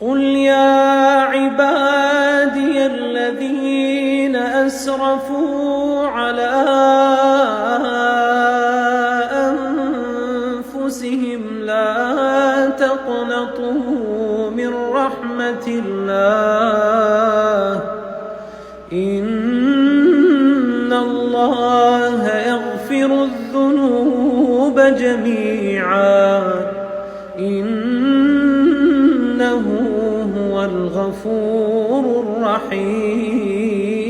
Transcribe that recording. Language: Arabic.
قل يا عبادي الذين أسرفوا على أنفسهم لا تقنطوا من رحمة الله إن الله يغفر الذنوب جميعا إنه هو الغفور الرحيم.